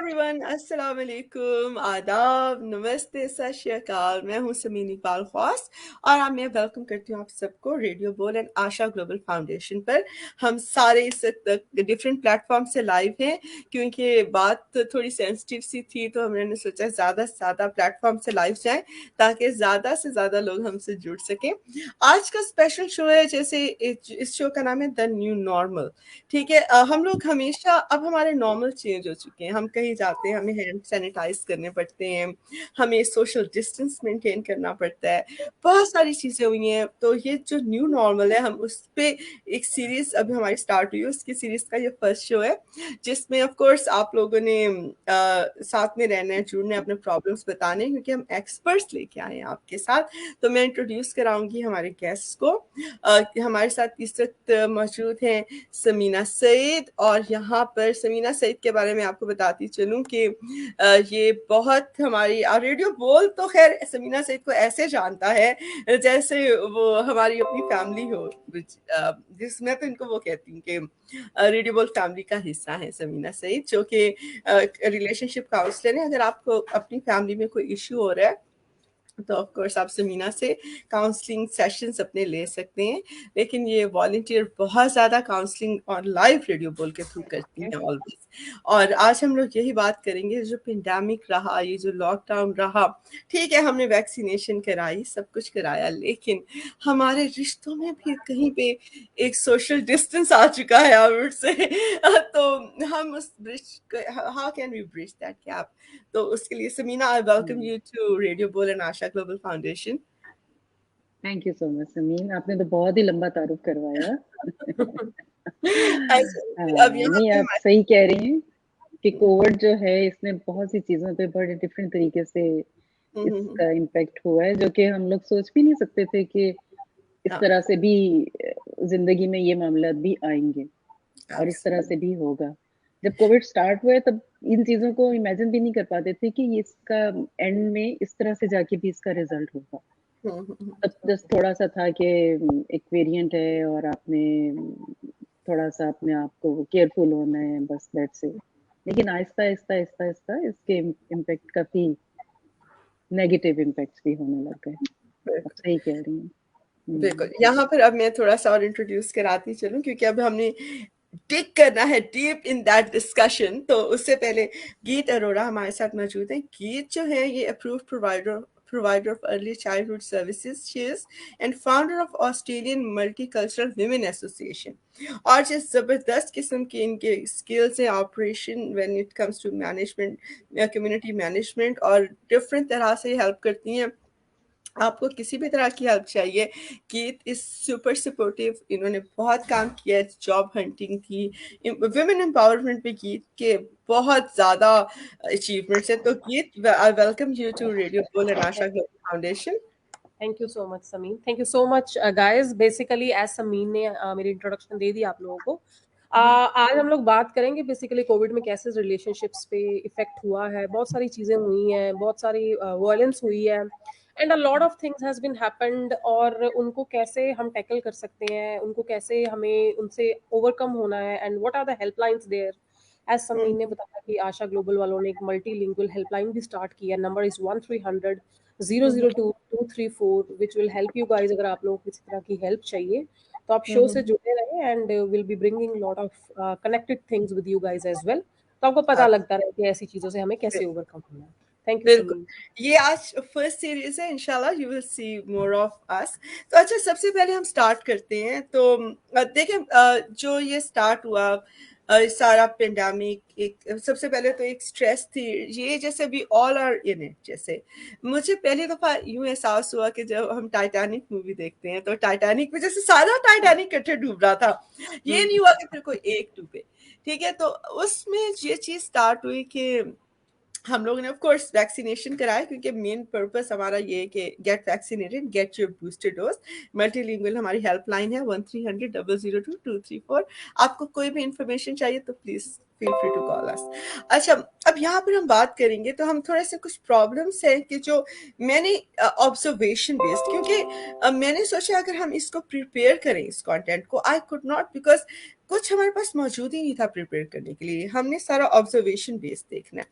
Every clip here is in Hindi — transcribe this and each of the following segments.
एवरीवन, अस्सलाम वालेकुम, आदाब, नमस्ते, सत श्री अकाल। मैं हूं समीन इकबाल ख्वास और मैं वेलकम करती हूं आप सबको radio Bol and Asha global foundation पर। हम सारे इस डिफरेंट प्लेटफॉर्म से लाइव हैं क्योंकि बात थोड़ी सेंसिटिव सी थी, तो हमने सोचा ज़्यादा से ज़्यादा प्लेटफॉर्म से लाइव जाएं ताकि ज़्यादा से ज़्यादा लोग हमसे जुड़ सकें। आज का स्पेशल शो है, जैसे इस शो का नाम है द न्यू नॉर्मल। ठीक है, हम लोग हमेशा अब हमारे नॉर्मल चेंज हो चुके हैं। हम कहीं जाते हैं, हमें हैंड सैनिटाइज करने पड़ते हैं, हमें सोशल डिस्टेंस मेंटेन करना पड़ता है, बहुत सारी चीज़ें हुई हैं। तो ये जो न्यू नॉर्मल है, हम उस पे एक सीरीज अभी हमारी स्टार्ट हुई है। उसकी सीरीज का ये फर्स्ट शो है जिसमें ऑफ कोर्स आप लोगों ने साथ में रहना है, जुड़ना है, अपने प्रॉब्लम्स बताने हैं, क्योंकि हम एक्सपर्ट्स लेके आए हैं आपके साथ। तो मैं इंट्रोड्यूस कराऊंगी हमारे गेस्ट को। हमारे साथ इस वक्त मौजूद हैं समीना सईद। और यहाँ पर समीना सईद के बारे में आपको बताती चलूँ कि ये बहुत हमारी रेडियो बोल तो खैर समीना सईद को ऐसे जानता है जैसे वो हमारी अपनी फैमिली हो, जिसमें तो इनको वो कहती हूँ कि रेडियो बोल फैमिली का हिस्सा है समीना सईद, जो कि रिलेशनशिप काउंसलर है। अगर आपको अपनी फैमिली में कोई इश्यू हो रहा है तो ऑफ कोर्स आप समीना से काउंसलिंग सेशंस अपने ले सकते हैं। लेकिन ये वॉलंटियर बहुत ज़्यादा काउंसलिंग और लाइव रेडियो बोल के थ्रू करती हैं ऑलवेज। और आज हम लोग यही बात करेंगे, जो पेंडेमिक रहा, ये जो लॉकडाउन रहा, ठीक है हमने वैक्सीनेशन कराई, सब कुछ कराया, लेकिन हमारे रिश्तों में भी कहीं पे एक सोशल डिस्टेंस आ चुका है आउट से। तो हम उस bridge, how can we bridge that gap? तो उसके लिए Samina, I welcome you to radio Bol and Asha global foundation. Thank you so much Sameen, आपने तो बहुत ही लंबा तारुफ करवाया। अब यहाँ नहीं, पे आप सही कह रही हैं कि कोविड जो है इसने बहुत सी चीजों पे बड़े डिफरेंट तरीके से इसका इम्पैक्ट हुआ है, जो कि हम लोग सोच भी नहीं सकते थे कि इस तरह से भी जिंदगी में ये मामला भी आएंगे और इस तरह से भी होगा। जब कोविड स्टार्ट हुआ है तब इन चीजों को इमेजिन भी नहीं कर पाते थे कि इसका एंड में इस तरह से जाके भी इसका रिजल्ट होगा। तब जस्ट थोड़ा सा था कि एक वेरिएंट है और आपने थोड़ा सा अपने आप को केयरफुल होना है, बस दैट्स इट। लेकिन आहिस्ता आहिस्ता आहिस्ता आहिस्ता इसके इम्पैक्ट काफी नेगेटिव इम्पैक्ट्स भी होने लग गए। आप सही कह रही हैं। बिल्कुल, यहाँ पर अब मैं थोड़ा सा और इंट्रोड्यूस कराती चलूँ, क्योंकि अब हमने डिग करना है डीप इन दैट डिस्कशन। तो उससे पहले गीत अरोड़ा हमारे साथ मौजूद है। गीत जो है ये approved provider of early childhood services she is, and founder of Australian Multicultural Women Association। और जिस ज़बरदस्त किस्म की इनके स्किल्स हैं operation when it comes to management, community management, और डिफरेंट तरह से हेल्प करती हैं। आपको किसी भी तरह की हेल्प चाहिए, गीत इज सुपर सपोर्टिव। इन्होंने बहुत काम किया है, जॉब हंटिंग थी, वुमेन एम्पावरमेंट में गीत के बहुत ज़्यादा अचीवमेंट्स हैं। तो Geet, I welcome you to radio Bol and Asha global foundation. Thank you so much Sameen, thank you so much guys. Basically as Sameen ने मेरी इंट्रोडक्शन दे दी आप लोगों को। आज हम लोग बात करेंगे बेसिकली कोविड में कैसे रिलेशनशिप्स पे इफेक्ट हुआ है। बहुत सारी चीजें हुई हैं, बहुत सारी वायलेंस हुई है, and a lot of things has been happened, और उनको कैसे हम टैकल कर सकते हैं, उनको कैसे हमें उनसे ओवरकम होना है, and what are the helplines there. As Sameen ने बताया कि आशा ग्लोबल वालों ने एक मल्टीलिंगुअल हेल्पलाइन भी स्टार्ट की है। Number is 1300 002 234, which will help you guys. अगर आप लोगों को किसी तरह की हेल्प चाहिए तो आप शो से जुड़े रहें, and will be bringing lot of connected things with you guys as well, तो आपको पता लगता रहे कि ऐसी चीजों से हमें कैसे ओवरकम होना है। थैंक यू बिल्कुल, समीन। ये आज फर्स्ट सीरीज है, इंशाल्लाह you will see more of us. तो अच्छा, सबसे पहले हम स्टार्ट करते हैं। तो देखें, जो ये स्टार्ट हुआ सारा पेंडेमिक, एक सबसे पहले तो एक स्ट्रेस थी ये, जैसे we all are in it. जैसे मुझे पहली दफा यूं एहसास हुआ कि जब हम टाइटैनिक मूवी देखते हैं, तो टाइटैनिक में जैसे सारा टाइटैनिक कट्ठे डूब रहा था, ये नहीं हुआ कि फिर कोई एक डूबे। ठीक है, तो उसमें ये चीज स्टार्ट हुई कि हम लोगों ने ऑफ कोर्स वैक्सीनेशन कराया, क्योंकि मेन पर्पस हमारा ये है कि get vaccinated, gate your booster dose. Multilingual हमारी हेल्पलाइन है 1300 002 234। आपको कोई भी इंफॉर्मेशन चाहिए तो please feel free to call us. अच्छा, अब यहाँ पर हम बात करेंगे, तो हम थोड़े से कुछ प्रॉब्लम्स हैं कि जो मैंने ऑब्जर्वेशन बेस्ड, क्योंकि मैंने सोचा अगर हम इसको प्रिपेयर करें इस कंटेंट को, आई कुड नॉट, बिकॉज कुछ हमारे पास मौजूद ही नहीं था प्रिपेयर करने के लिए, हमने सारा ऑब्जर्वेशन बेस्ड देखना है।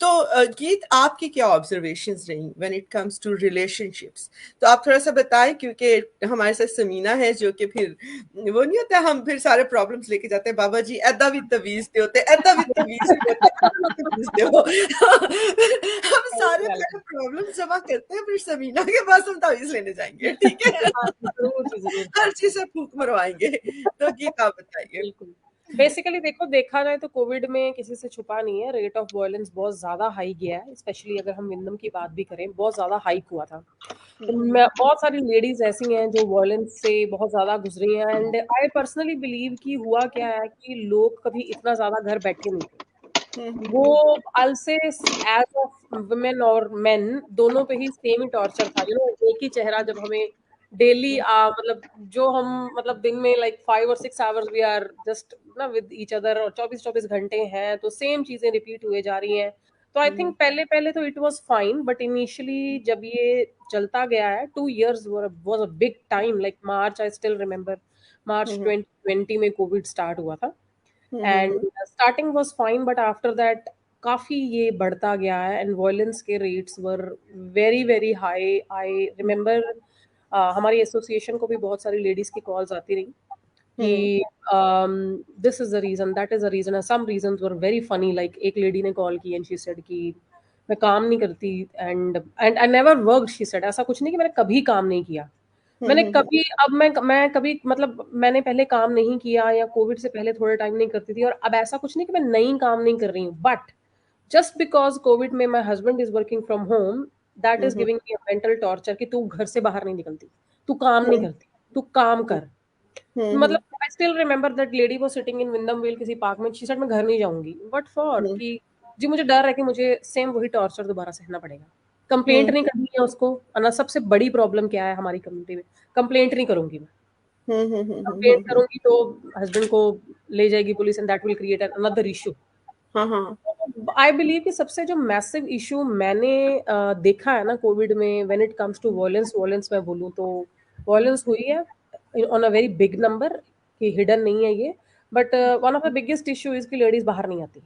तो गीत, आपकी क्या ऑब्जर्वेशंस रही when it comes to relationships? तो आप थोड़ा सा बताएं, क्योंकि हमारे साथ समीना है जो कि फिर वो नहीं होता, हम फिर सारे प्रॉब्लम्स लेके जाते हैं, बाबा जी ऐदा भी तवीज दे होते, ऐदा भी तवीज दे होते, ऐदा भी तवीज दे हो। हम सारे अपने प्रॉब्लम्स जमा करते हैं, फिर समीना के पास हम तवीज लेने जाएंगे, ठीक है? हाँ, जरूर जी, जरूर। हर चीज से फूक मरवाएंगे। तो गीत आप बताइए। बिल्कुल। बेसिकली देखो, देखा जाए तो कोविड में किसी से छुपा नहीं है, रेट ऑफ वायलेंस बहुत ज्यादा हाई गया है। स्पेशली अगर हम विंडम की बात भी करें, बहुत ज्यादा हाइक हुआ था। तो बहुत सारी लेडीज ऐसी हैं जो वायलेंस से बहुत ज्यादा गुजरी हैं। एंड आई पर्सनली बिलीव कि हुआ क्या है कि लोग कभी इतना ज्यादा घर बैठे नहीं थे। वो आई से एज ऑफ वुमेन और मेन दोनों पे ही सेम ही टॉर्चर था। एक ही चेहरा जब हमें डेली मतलब जो हम मतलब दिन में लाइक 5 और 6 आवर्स वी आर जस्ट ना विद ईच अदर, और 24-24 घंटे हैं, तो सेम चीजें रिपीट हुए जा रही हैं। तो आई थिंक पहले पहले तो it was fine, but initially जब ये चलता गया है, 2 years was a big time. Like March, I still remember March 2020 में कोविड स्टार्ट हुआ था। And starting was fine, but after that काफी ये बढ़ता गया है एंड वायलेंस के rates were very very high. I remember हमारी एसोसिएशन को भी बहुत सारी लेडीज की कॉल्स आती रही कि this is the reason, that is the reason, some reasons were very funny. Like एक लेडी ने कॉल की एंड शी सेड कि मैं काम नहीं करती, and I never worked, she said. ऐसा कुछ नहीं कि मैंने कभी काम नहीं किया, मैंने कभी, अब मैं कभी मतलब मैंने पहले काम नहीं किया या कोविड से पहले थोड़े टाइम नहीं करती थी, और अब ऐसा कुछ नहीं कि मैं नई काम नहीं कर रही हूँ, बट जस्ट बिकॉज कोविड में my husband is working from home, that is giving me a mental torture कि तू घर से बाहर नहीं निकलती, तू काम नहीं करती, तू काम कर। मतलब I still remember that lady was sitting in Wyndham Vale किसी पार्क में, शी सेड मैं घर नहीं जाऊंगी, बट फॉर कि जी मुझे डर है कि मुझे सेम वही टॉर्चर दोबारा सहना पड़ेगा। कंप्लेंट नहीं करनी है उसको, और सबसे बड़ी प्रॉब्लम क्या है हमारी कम्युनिटी में, कंप्लेंट नहीं करूंगी मैं। कंप्लेंट करूंगी तो हस्बैंड को ले जाएगी police, and that will create another issue. I believe कि सबसे जो मैसिव इशू मैंने देखा है ना कोविड में, when it comes to violence, मैं बोलूँ तो वॉयलेंस हुई है on a very big number, कि हिडन नहीं है ये, but one of the biggest issue is कि लेडीज बाहर नहीं आती।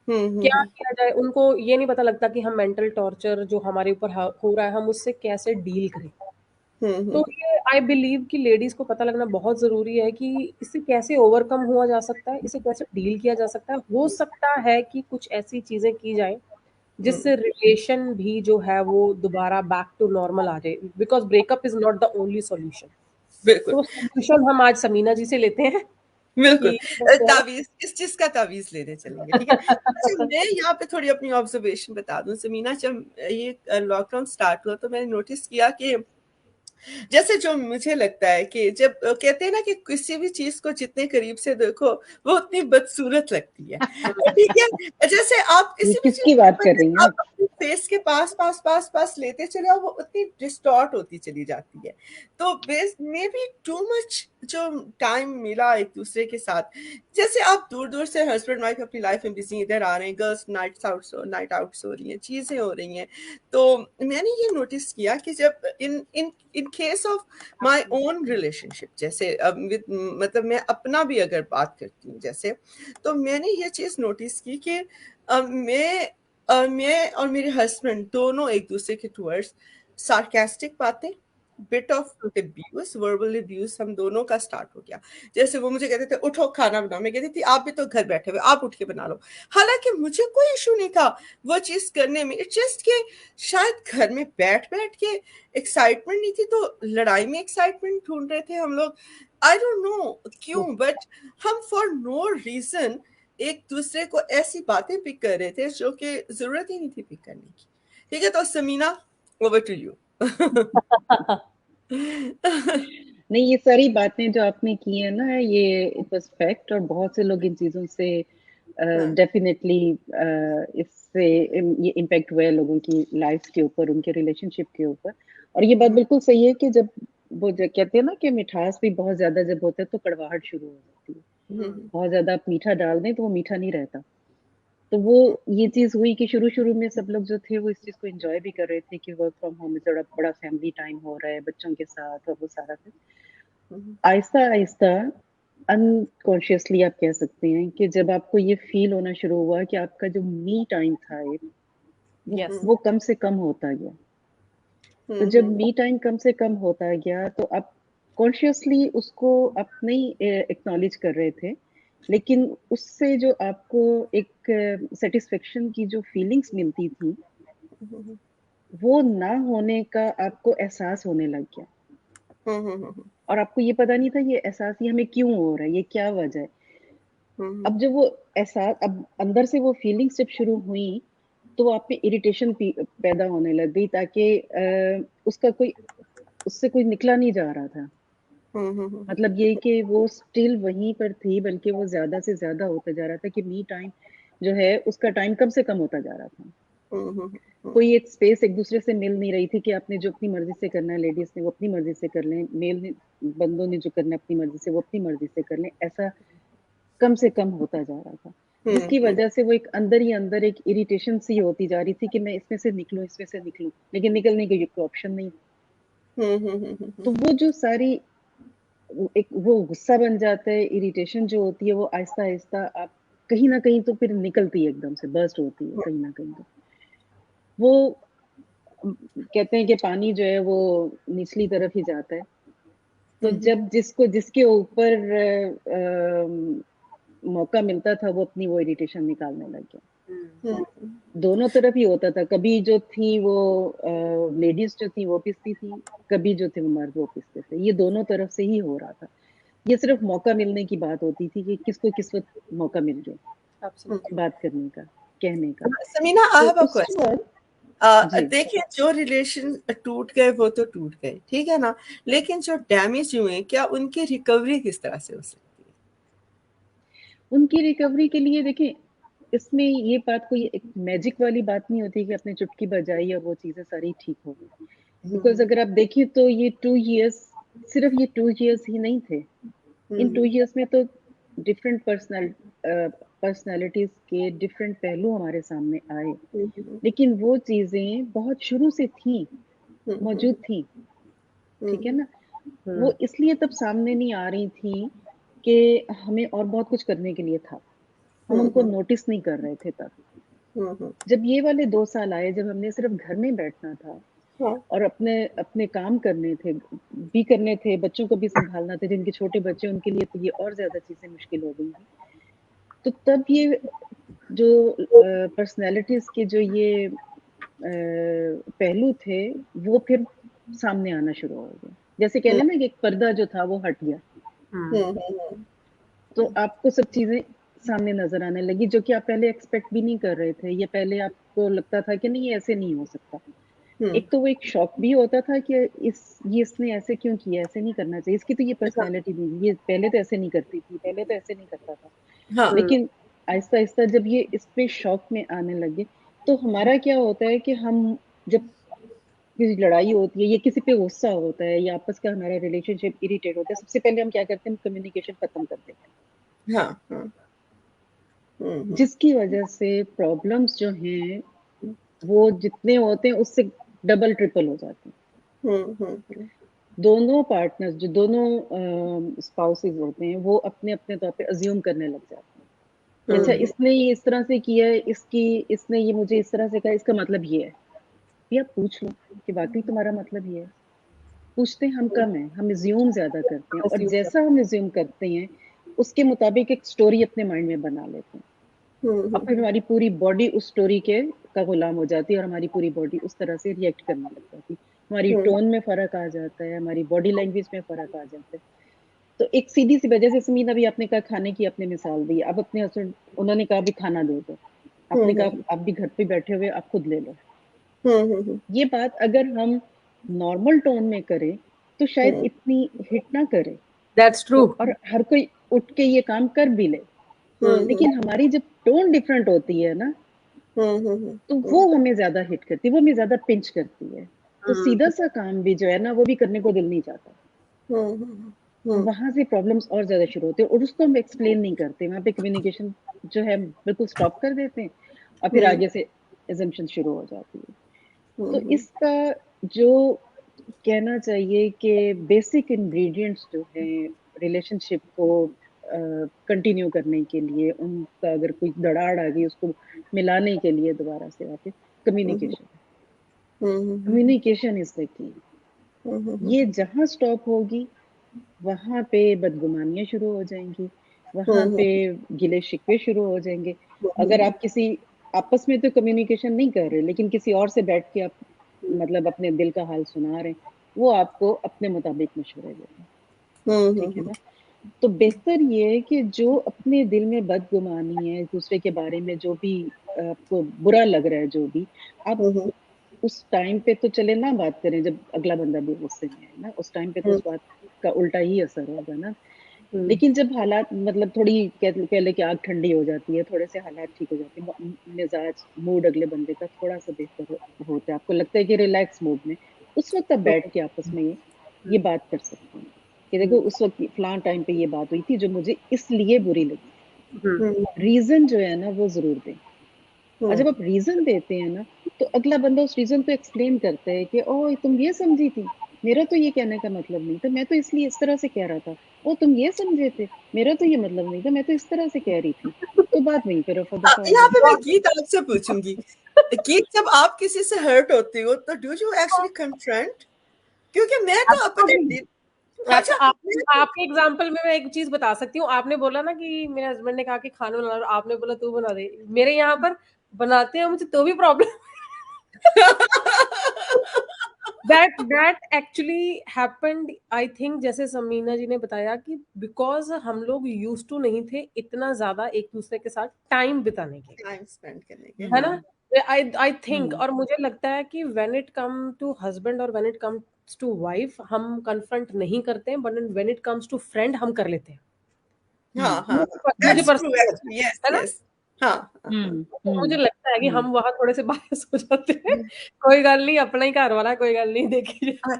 क्या किया जाए, उनको ये नहीं पता लगता कि हम मेंटल टॉर्चर जो हमारे ऊपर हो रहा है, हम उससे कैसे डील करें। तो ये आई बिलीव कि लेडीज को पता लगना बहुत जरूरी है कि इसे कैसे ओवरकम हुआ जा सकता है, इसे कैसे डील किया जा सकता है। हो सकता है कि कुछ ऐसी चीजें की जाए जिससे रिलेशन भी जो है वो दोबारा बैक टू नॉर्मल आ जाए, because breakup is not the only solution. बिल्कुल तो सॉल्यूशन हम आज समीना जी से लेते हैं बिल्कुल। कि कैसे है। तावीज़, इस चीज़ का तावीज़ लेने चलेंगे, ठीक है? अच्छा, मैं यहाँ पे थोड़ी अपनी ऑब्ज़र्वेशन बता दूँ समीना, जब ये लॉकडाउन स्टार्ट हुआ तो मैंने नोटिस किया कि जैसे जो मुझे लगता है कि जब कहते हैं ना कि किसी भी चीज़ को जितने करीब से देखो, वो उतनी बदसूरत लगती है। ठीक है? जैसे आप ये किसी भी चीज़ किसकी बात कर रही हैं आप आप? अपने फेस के पास लेते चले आओ, वो उतनी डिस्टॉर्ट होती चली जाती है। तो बेस मेबी टू मच जो टाइम मिला एक-दूसरे के साथ, जैसे आप दूर-दूर से हस्बैंड वाइफ अपनी लाइफ में बिज़ी इधर आ रहे हैं, गर्ल्स नाइट आउट्स हो रही हैं, चीज़ें हो रही हैं। तो मैंने ये नोटिस किया कि जब in in in case of my own relationship, जैसे अब विद मतलब मैं अपना भी अगर बात करती हूँ जैसे, तो मैंने ये चीज़ नोटिस की कि मैं और मेरे हस्बैंड दोनों एक दूसरे के टुवर्ड्स सार्केस्टिक बातें, bit of abuse, verbal abuse हम दोनों का स्टार्ट हो गया। जैसे वो मुझे कहते थे उठो खाना बनाओ, मैं कहती थी आप भी तो घर बैठे हुए, आप उठ के बना लो। हालांकि मुझे कोई इशू नहीं था वो चीज़ करने में, इट्स जस्ट कि शायद घर में बैठ बैठ के एक्साइटमेंट नहीं थी, तो लड़ाई में एक्साइटमेंट ढूंढ रहे थे हम लोग। आई डोंट नो क्यों, बट हम फॉर नो रीजन एक दूसरे को ऐसी बातें पिक कर रहे थे जो कि जरूरत ही नहीं थी पिक करने की। ठीक है, तो समीना, ओवर टू यू। नहीं, ये सारी बातें जो आपने की है ना, ये इट वाज फैक्ट, और बहुत से लोग इन चीजों से हाँ, डेफिनेटली इससे ये इम्पेक्ट हुआ है लोगों की लाइफ के ऊपर, उनके रिलेशनशिप के ऊपर। और ये बात बिल्कुल सही है कि जब वो जो कहते हैं ना कि मिठास भी बहुत ज्यादा जब होता है तो कड़वाहट शुरू हो जाती है। बहुत ज्यादा आप मीठा डाल दें तो वो मीठा नहीं रहता। तो वो ये चीज हुई कि शुरू शुरू में सब लोग जो थे वो इस चीज को एंजॉय भी कर रहे थे कि वर्क फ्रॉम होम में बड़ा बड़ा फैमिली टाइम हो रहा है बच्चों के साथ, और वो सारा कुछ। आहिस्ता आहिस्ता अनकॉन्शियसली आप कह सकते हैं कि जब आपको ये फील होना शुरू हुआ कि आपका जो मी टाइम था यस वो कम से कम होता गया। तो जब मी टाइम कम से कम होता गया तो आप कॉन्शियसली उसको आप नहीं एक्नॉलेज कर रहे थे, लेकिन उससे जो आपको एक सेटिस्फेक्शन की जो फीलिंग्स मिलती थी वो ना होने का आपको एहसास होने लग गया। और आपको ये पता नहीं था ये एहसास ये हमें क्यों हो रहा है, ये क्या वजह है। अब जब वो एहसास अब अंदर से वो फीलिंग्स जब शुरू हुई तो आप में इरिटेशन पैदा होने लग गई, ताकि उसका कोई उससे कोई निकला नहीं जा रहा था। मतलब ये कि वो स्टिल वहीं पर थी, बल्कि वो ज्यादा से ज्यादा होता जा रहा था कि मी टाइम जो है उसका टाइम कम से कम होता जा रहा था। कोई एक स्पेस एक दूसरे से मिल नहीं रही थी कि आपने जो अपनी मर्जी से करना है लेडीज ने वो अपनी मर्जी से कर लें, मेल ने बंदों ने जो करना है अपनी मर्जी से वो अपनी मर्जी से कर लें, ऐसा कम से कम होता जा रहा था। जिसकी वजह से वो एक अंदर ही अंदर एक इरिटेशन सी होती जा रही थी कि मैं इसमें से निकलूं, इसमें से निकलूं, लेकिन निकलने की कोई ऑप्शन नहीं। तो वो जो सारी एक वो गुस्सा बन जाता है, इरिटेशन जो होती है वो आहिस्ता आहिस्ता आप कहीं ना कहीं तो फिर निकलती है, एकदम से बर्स्ट होती है कहीं ना कहीं। तो वो कहते हैं कि पानी जो है वो निचली तरफ ही जाता है। तो जब जिसको जिसके ऊपर मौका मिलता था वो अपनी वो इरिटेशन निकालने लग गया। दोनों तरफ ही होता था। कभी जो थी वो लेडीज जो थी वो पिसती थी, कभी जो थे वो मर्द वो पिसते थे। ये दोनों तरफ से ही हो रहा था। ये सिर्फ मौका मिलने की बात होती थी कि किसको किस वक्त मौका मिल गया बात करने का, कहने का। समीना, आई तो हैव अ उसके क्वेश्चन। बाद जी देखिए, जो रिलेशन टूट गए वो तो टूट गए, ठीक है ना, लेकिन जो डैमेज हुए क्या उनकी रिकवरी किस तरह से हो सकती उनकी रिकवरी के लिए देखें, इसमें ये बात कोई एक मैजिक वाली बात नहीं होती कि आपने चुटकी बजाई और वो चीजें सारी ठीक हो गई। बिकॉज अगर आप देखें तो ये 2 इयर्स, सिर्फ ये 2 इयर्स ही नहीं थे। इन 2 इयर्स में तो डिफरेंट पर्सनालिटीज के डिफरेंट पहलू हमारे सामने आए, लेकिन वो चीजें बहुत शुरू से थी, मौजूद थी। ठीक है ना। वो इसलिए तब सामने नहीं आ रही थी कि हमें और बहुत कुछ करने के लिए था, हम उनको नोटिस नहीं कर रहे थे तब। जब ये वाले 2 साल आए, जब हमने सिर्फ घर में बैठना था है? और अपने अपने काम करने थे, बच्चों को भी संभालना था, जिनके छोटे बच्चे उनके लिए तो ये और ज्यादा चीजें मुश्किल हो गई थी। तो तब ये जो पर्सनैलिटीज के जो ये पहलू थे वो फिर सामने आना शुरू हो गए। जैसे कह लेना कि एक पर्दा जो था वो हट गया, तो आपको सब चीजें सामने नजर आने लगी जो कि आप पहले एक्सपेक्ट भी नहीं कर रहे थे। ये पहले आपको लगता था कि नहीं ऐसे नहीं हो सकता। एक तो वो एक शॉक भी होता था कि इसने ऐसे क्यों किया, ऐसे नहीं करना चाहिए, इसकी तो ये पर्सनैलिटी नहीं, ये पहले तो ऐसे नहीं करती थी, पहले तो ऐसे नहीं करता था। हाँ। लेकिन आहिस्ता आहिस्ता जब ये इस पे शॉक में आने लगे, तो हमारा क्या होता है कि हम जब किसी लड़ाई होती है या किसी पे गुस्सा होता है या आपस का हमारा रिलेशनशिप इरिटेट होता है, सबसे पहले हम क्या करते हैं, कम्युनिकेशन खत्म कर देते हाँ। हाँ। हैं, जिसकी वजह से प्रॉब्लम्स जो हैं वो जितने होते हैं उससे डबल ट्रिपल हो जाते हैं। दोनों पार्टनर्स जो दोनों स्पाउसेस होते हैं वो अपने अपने तौर पे अज्यूम करने लग जाते हैं कि अच्छा इसने ये इस तरह से किया है, इसने ये मुझे इस तरह से कहा, इसका मतलब ये है। या पूछ लो कि वाकई तुम्हारा मतलब ये है। पूछते हम कम है, हम अज्यूम ज्यादा करते हैं, और जैसा हम अज्यूम करते हैं उसके मुताबिक एक स्टोरी अपने माइंड में बना लेते हैं। और फिर हमारी पूरी बॉडी उस स्टोरी के का गुलाम हो जाती है और हमारी पूरी बॉडी उस तरह से रिएक्ट करने लग जाती है। हमारी टोन में फर्क आ जाता है, हमारी बॉडी लैंग्वेज में फर्क आ जाता है। तो एक सीधी सी वजह से समीन, अभी आपने कहा खाने की आपने मिसाल दी, अब अपने हस्बैंड उन्होंने कहा भी खाना दे दो, आपने कहा आप भी घर पे बैठे हुए आप खुद ले लो। ये बात अगर हम नॉर्मल टोन में करें तो शायद इतनी हिट ना करे, दैट्स ट्रू। और हर कोई उठ के ये काम कर भी ले। लेकिन हमारी जब टोन डिफरेंट होती है ना, तो वो हमें ज्यादा हिट करती है, वो हमें ज्यादा पिंच करती है। तो सीधा सा काम भी जो है ना वो भी करने को दिल नहीं चाहता। वहां से प्रॉब्लम्स और ज्यादा शुरू होते हैं, और उसको हम एक्सप्लेन नहीं करते, वहां पे कम्युनिकेशन जो है बिल्कुल स्टॉप कर देते हैं, और फिर आगे से एजम्पशन शुरू हो जाती है। तो इसका जो कहना चाहिए कि बेसिक इंग्रेडिएंट्स जो हैं रिलेशनशिप को कंटिन्यू करने के लिए, उनका अगर कोई दरार आ गई उसको मिलाने के लिए दोबारा से वापस communication. Communication is the key. ये जहाँ स्टॉप होगी वहां पे बदगुमानियां शुरू हो जाएंगी, वहां पे गिले शिकवे शुरू हो जाएंगे। अगर आप किसी आपस में तो कम्युनिकेशन नहीं कर रहे, लेकिन किसी और से बैठ के आप मतलब अपने दिल का हाल सुना रहे हैं, वो आपको अपने मुताबिक मशवरे दे रहे हैं, ठीक है ना। तो बेहतर ये है कि जो अपने दिल में बदगुमानी है, दूसरे के बारे में जो भी आपको बुरा लग रहा है, जो भी आप उस टाइम पे तो चले ना बात करें, जब अगला बंदा भी गुस्से में है ना, उस टाइम पे तो उस बात का उल्टा ही असर होगा ना। लेकिन जब हालात मतलब थोड़ी कह ले कि आग ठंडी हो जाती है, थोड़े से हालात ठीक हो जाते हैं, मिजाज मूड अगले बंदे का थोड़ा सा बेहतर होता है, आपको लगता है कि रिलैक्स मूड में, उस वक्त आप बैठ के आपस में ये बात कर सकते हैं कि देखो उस वक्त फलां टाइम पे ये बात हुई थी जो मुझे इसलिए बुरी लगी। रीजन जो है ना वो जरूर दें। और जब आप रीजन देते हैं ना, तो अगला बंदा उस रीजन को एक्सप्लेन करता है कि ओ तुम ये समझी थी, मेरा तो ये कहने का मतलब नहीं था, मैं तो इसलिए इस तरह से कह रहा था। ओ तुम ये समझे थे, मेरा तो ये मतलब नहीं था, मैं तो इस तरह से कह रही थी। तो बात वहीं पे रफा दफा हो यहाँ पे जाती मैं गीत आपसे पूछूंगी, गीत जब आप किसी से हर्ट होती हो तो डू यू एक्चुअली कन्फ्रंट? क्योंकि मैं तो अपने दिल, अच्छा, अच्छा आपके एग्जाम्पल में मैं एक चीज बता सकती हूँ। आपने बोला ना कि मेरे हस्बैंड ने कहा कि खाना बना, आपने बोला तू बना दे। मेरे यहाँ पर बनाते हैं मुझे तो भी problem that actually happened, I think, जैसे समीना जी ने बताया कि बिकॉज हम लोग यूज टू नहीं थे इतना ज्यादा एक दूसरे के साथ टाइम बिताने के, टाइम स्पेंड करने के, है हाँ। ना। आई थिंक, और मुझे लगता है कि when it come to husband और when it comes to wife हम कन्फ्रंट नहीं करते हैं, but when it comes to friend हम कर लेते हैं। हाँ हाँ, मुझे that's true personally actually, yes है ना, यस, हाँ हाँ, तो मुझे लगता है कि हम वहां थोड़े से बायस हो जाते हैं। कोई गल नहीं, अपना ही घर वाला, कोई गल नहीं, देखी जाए। हाँ।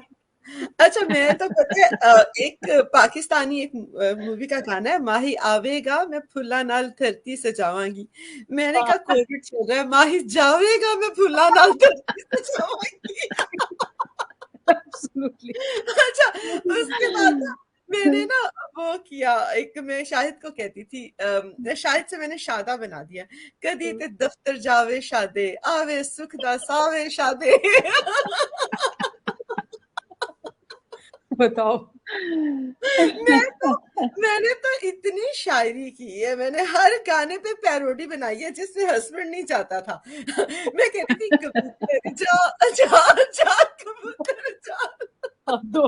अच्छा, मैं तो पता है एक पाकिस्तानी एक मूवी का गाना है, माही आवेगा मैं फुल्ला नाल धरती से जावांगी। मैंने कहा कोविड चल रहा है, माही जावेगा मैं फुल्ला नाल धरती से जावांगी। Absolutely. अच्छा, उसके बाद ना मैंने ना वो किया, एक मैं शाहिद को कहती थी, शाहिद से मैंने शादा बना दिया, कदी ते दफ्तर जावे शादे आवे सुख दा सावे शादे। बताओ। मैंने तो इतनी शायरी की है, मैंने हर गाने पे पैरोडी बनाई है जिसमें हस्बैंड नहीं चाहता था। मैं कहती थी कबूतर जा जा जा कबूतर जा। दो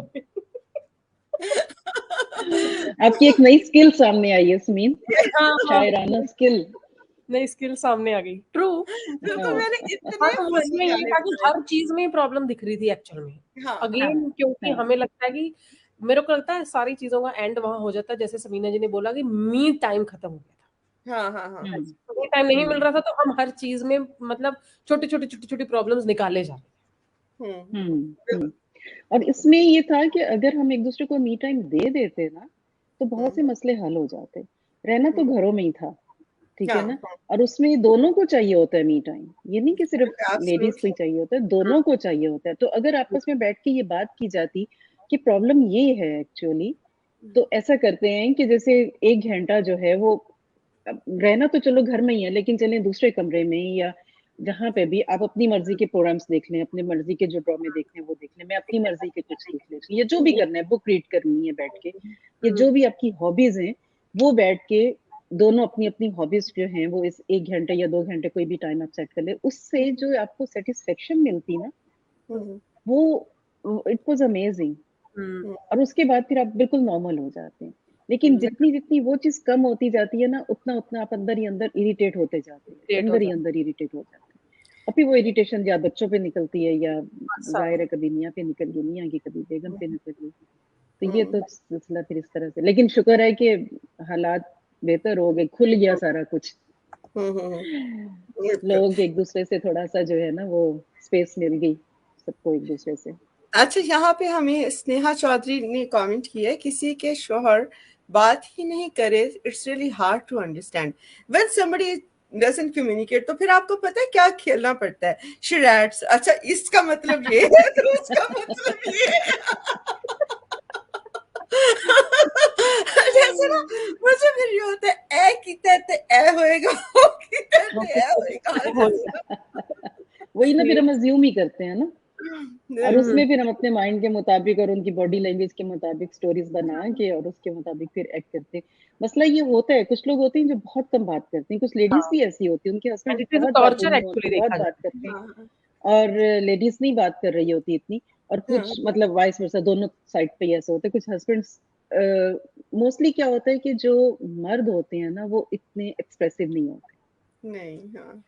आपकी एक नई स्किल सामने आई है समीन, हाँ, शायराना स्किल। नई स्किल सामने आ गई। ट्रू। तो मैंने हाँ, इतने तो फनी उसमें ये गाने था कि बनाए। हर चीज में प्रॉब्लम दिख रही थी एक्चुअल में। हाँ अगेन क्योंकि हमें लगता है कि, मेरे को लगता है सारी चीजों का एंड वहां हो जाता है, जैसे समीना जी ने बोला कि मी टाइम खत्म हो गया था। हाँ हाँ हाँ, मी टाइम नहीं मिल रहा था, तो हम हर चीज में मतलब छोटी छोटी प्रॉब्लम्स निकाले जा रहे थे। और इसमें ये था कि अगर हम एक दूसरे को मी टाइम दे देते ना, तो बहुत से मसले हल हो जाते। रहना तो घरों में ही था, ठीक है ना, और उसमें दोनों को चाहिए होता है मी टाइम, ये नहीं कि सिर्फ लेडीज को ही चाहिए होता है, दोनों को चाहिए होता है। तो अगर आपस में बैठ के ये बात की जाती कि प्रॉब्लम ये है एक्चुअली, तो ऐसा करते हैं कि जैसे 1 घंटा जो है वो, रहना तो चलो घर में ही है, लेकिन चलें दूसरे कमरे में या जहाँ पे भी आप अपनी मर्जी के प्रोग्राम्स देख लें, अपनी मर्जी के जो ड्रामे देखने हैं वो देख लें, मैं अपनी मर्जी के कुछ देख लेती हूँ, या जो भी करना है, बुक रीड करनी है बैठ के, या जो भी आपकी हॉबीज हैं वो बैठ के दोनों अपनी अपनी हॉबीज जो हैं वो इस 1 घंटे या 2 घंटे कोई भी टाइम आप सेट कर ले, उससे जो आपको सेटिस्फेक्शन मिलती ना, वो इट वाज अमेजिंग। और उसके बाद फिर आप बिल्कुल नॉर्मल हो जाते हैं। लेकिन जितनी जितनी वो चीज कम होती जाती है ना, उतना उतना आप अंदर ही अंदर इरिटेट होते जाते हैं, अंदर ही अंदर इरिटेट हो जाते हैं। और फिर वो इरिटेशन या बच्चों पे निकलती है, या जाहिर है कभी मियाँ पे निकल गई, मियाँ की कभी बेगम पे निकल गई। तो ये तो सिलसिला फिर इस तरह से, लेकिन शुक्र है कि हालात बेहतर हो गए, खुल गया सारा कुछ। लोगों के एक दूसरे से थोड़ा सा जो है ना वो स्पेस मिल गई सबको एक दूसरे से। अच्छा, यहाँ पे हमें स्नेहा चौधरी ने कमेंट किया है, किसी के शोहर बात ही नहीं करे, it's really hard to understand when somebody doesn't communicate. तो फिर आपको पता है क्या खेलना पड़ता है, शरैट्स। अच्छा, इसका मतलब ये है तो उसका मतलब ये है। जैसे ना मुझे फिर ये होता है ए की तहत ए होएगा, ओ की तहत ए होएगा। वही ना, फिर हम अज्यूम ही करते हैं ना, और हम्म, उसमें फिर हम अपने माइंड के मुताबिक और उनकी बॉडी लैंग्वेज के मुताबिक स्टोरीज बना के और उसके मुताबिक फिर एक्ट करते हैं। मसला ये होता है, कुछ लोग होते हैं जो बहुत कम बात करते हैं, कुछ लेडीज हाँ, भी ऐसी होती हैं, उनके husband and it is a बहुत टॉर्चर बातूनी होते एक्चुअली हैं, बहुत देखा बात जाए। करते हैं, हाँ, और लेडीज नहीं बात कर रही होती इतनी, और हाँ, कुछ मतलब वाइस वर्सा, दोनों साइड पे ही ऐसे होते हैं। कुछ हस्बैंड्स मोस्टली क्या होता है कि जो मर्द होते हैं ना वो इतने एक्सप्रेसिव नहीं होते, नहीं, हाँ,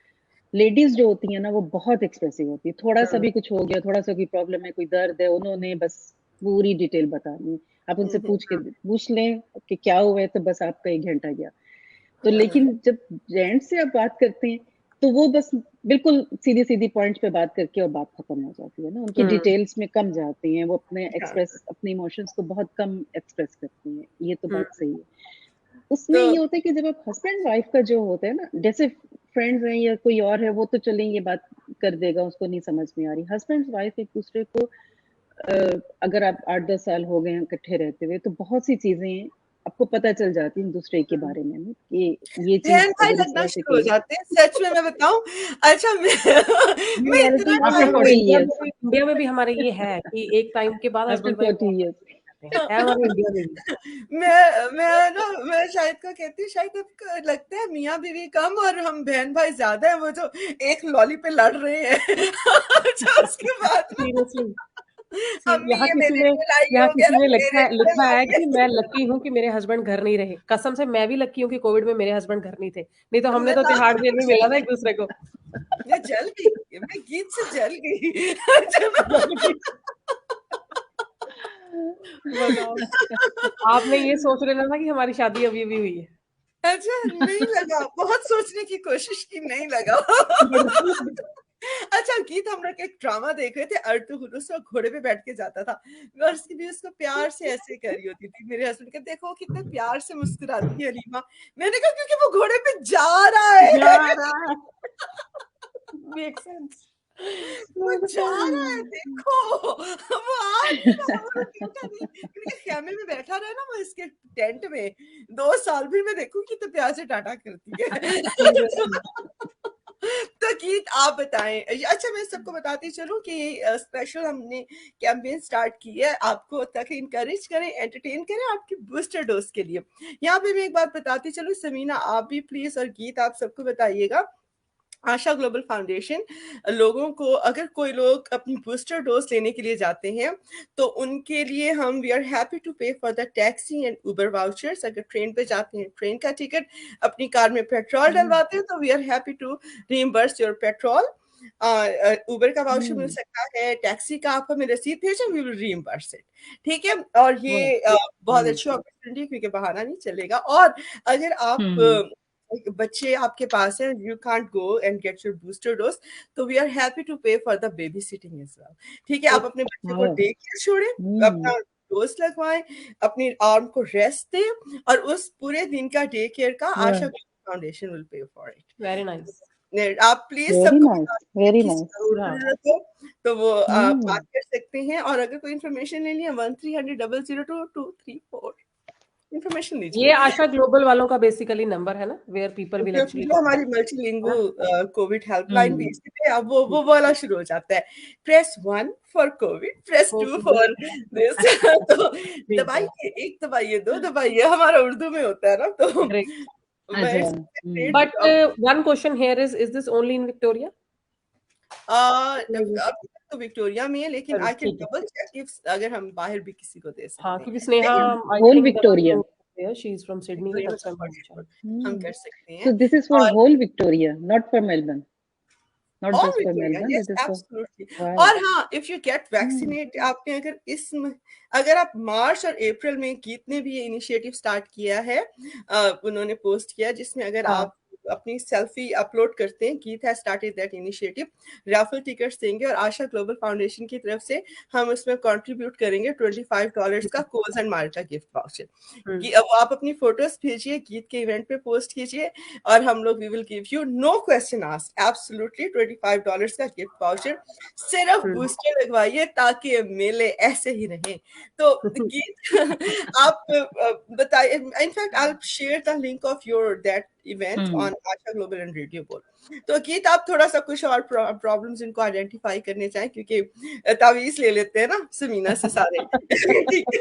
लेडीज जो होती है ना वो बहुत एक्सप्रेसिव होती है। थोड़ा सा हाँ, भी कुछ हो गया, थोड़ा सा कोई प्रॉब्लम है, कोई दर्द है, उन्होंने बस पूरी डिटेल बतानी है। आप उनसे पूछ लें कि क्या हुआ है तो बस आपका 1 घंटा गया। तो हाँ, लेकिन जब जेंट्स से आप बात करते हैं तो वो बस बिल्कुल सीधी सीधी पॉइंट पे बात करके और बात खत्म हो जाती है ना, उनकी हम्म, डिटेल्स में कम जाते हैं, वो अपने हाँ, एक्सप्रेस अपने इमोशंस को बहुत कम एक्सप्रेस करते हैं, ये तो हम्म, बात सही है। उसमें तो ये होता है कि जब आप हस्बैंड वाइफ का जो होता है ना, जैसे फ्रेंड्स हैं या कोई और है, वो तो चलें ये बात कर देगा, उसको नहीं समझ में आ रही। हस्बैंड वाइफ एक दूसरे को अगर आप 8-10 साल हो गए हैं इकट्ठे रहते हुए, तो बहुत सी चीजें आपको पता चल जाती हैं दूसरे के हम्म। बारे में ना, कि ये चीज बहन भाई अगर इस लगना तरह से शुरू हो की है। जाते हैं, सच में मैं बताऊं। अच्छा मैं रियलिटी इतना after after time 40 India years, में भी, इंडिया में भी हमारे ये है कि एक टाइम के बाद आफ्टर हस्बैंड वाइफ 40 बहुत इयर्स। करते हैं, है हमारे इंडिया में भी। मैं शायद को कहती हूँ, शायद आपको लगता है मियाँ बीवी कम और हम बहन भाई ज्यादा है, वो जो एक लॉली पे लड़ रहे हैं। अच्छा उसके बाद ना सीरियसली, अम्मी यहाँ ये किसी मेरे ने लिए लाई यहाँ हो गया किसी ना, ने मेरे लिए लिखा है लाई कि मैं लकी हूँ कि मेरे हस्बैंड घर नहीं रहे। कसम से मैं भी लकी हूँ कि कोविड में मेरे हस्बैंड घर नहीं थे, नहीं तो है। हमने मैं तो ना तिहाड़ जेल में मिला था एक दूसरे को। ये जल गई, मैं गीत से जल गई। अच्छा ना। बताओ, आपने ये सोच लेना था कि हमारी शादी अभी अभी हुई है। अच्छा नहीं लगा, बहुत सोचने की कोशिश की, नहीं लगा। अच्छा गीत, हम लोग एक ड्रामा देख रहे थे अर्तुगरुल, उसमें घोड़े पे बैठ के जाता था और उसकी भी उसको प्यार से ऐसे करी होती थी। मेरे हस्बैंड कहते देखो कितने प्यार से मुस्कुराती है हलीमा। मैंने कहा क्योंकि वो घोड़े पे जा रहा जा है। रहा है, मेक सेंस। वो जा रहा है, देखो वो आ नहीं रहा, वो रुकेगा नहीं क्योंकि खेमे में बैठा रहे ना वो इसके टेंट में 2 साल, फिर मैं देखूं कितने प्यार से टाटा करती है। सीरियसली, तो गीत आप बताएं। अच्छा मैं सबको बताती चलूं कि स्पेशल हमने कैंपेन स्टार्ट की है आपको ताकि इंकरेज करें, एंटरटेन करें आपकी बूस्टर डोज के लिए। यहाँ पे मैं एक बात बताती चलूं, समीना आप भी प्लीज और गीत आप सबको बताइएगा। आशा ग्लोबल फाउंडेशन लोगों को, अगर कोई लोग अपनी बूस्टर डोज लेने के लिए जाते हैं तो उनके लिए हम we are happy to pay for the taxi and Uber vouchers. अगर ट्रेन पे जाते हैं ट्रेन का टिकट, अपनी कार में पेट्रोल डलवाते हैं तो we are happy to reimburse your petrol. Uber का वाउचर मिल सकता है, टैक्सी का आप हमें रसीद भेजें, वी विल रीइंबर्स इट। ठीक है, और ये बहुत अच्छी अपॉर्चुनिटी, क्योंकि बहाना नहीं चलेगा। और अगर आप बच्चे आपके पास है, you can't go and get your booster dose, तो we are happy to pay for the babysitting as well. ठीक है, आप अपने बच्चे को डे केयर छोड़ें, अपना डोज लगवाएं, अपनी आर्म को रेस्ट दें, और उस पूरे दिन का डे केयर का Asha foundation will pay for very nice, it. आप प्लीज वेरी सबको नाइस, बता दीजिए, वेरी किसी नाइस। को हाँ। जरूरत हो तो वो बात कर सकते हैं। और अगर कोई इन्फॉर्मेशन लेनी है 1300 002 234 इन्फॉर्मेशन ये दीजिए। आशा ग्लोबल वालों का बेसिकली नंबर है ना, वेयर पीपल विल क्योंकि एक्चुअली जो हमारी कॉन्टेक्ट, है ना? मल्टीलिंगुअल कोविड हेल्पलाइन भी इसी पे, अब वो वाला शुरू हो जाता है, press 1 for Covid, press 2 okay, for this. तो ठीक है, दबाइए, एक दबाइए, दो दबाइए, हमारा उर्दू में होता है ना, तो ग्रेट। मैं अच्छा। It's but great. One question here is this only in Victoria? अभी तक तो विक्टोरिया में है, लेकिन चलो आई कैन ठीक है, डबल चेक इफ अगर हम बाहर भी किसी को दे हाँ, सकते हैं। क्योंकि स्नेहा लेकिन I whole think Victoria. She is from Sydney, Victoria में दैट्स तो व्हाई आई 44 हम कर सकते So हैं। this is for और whole Victoria, not for Melbourne, not all just for Victoria, Melbourne. Yes It is for absolutely. wow. और हाँ, इफ यू गेट वैक्सीनेट, आपने अगर अगर आप मार्च और अप्रैल में गीत ने भी ये इनिशिएटिव स्टार्ट किया है, उन्होंने पोस्ट किया जिसमें अगर हाँ, आप अपनी सेल्फी अपलोड करते हैं, गीत has started that initiative, Rafale tickets देंगे और आशा ग्लोबल फाउंडेशन की तरफ से हम उसमें कंट्रीब्यूट करेंगे $25 का Coles and Malta gift voucher. कि अब आप अपनी फोटोज भेजिए, गीत के इवेंट पे पोस्ट कीजिए और हम लोग we will give you no question asked absolutely $25 का गिफ्ट वाउचर। सिर्फ बूस्टर लगवाइए ताकि मेले ऐसे ही रहें। तो गीत आप बताइए, in fact I will share the link of your that event on Asha Global and Radio Bol. तो गीत आप थोड़ा सा कुछ और प्रॉब्लम्स इनको आइडेंटिफाई करने चाहें, क्योंकि तावीज ले लेते हैं ना समीना से सारे। ठीक है।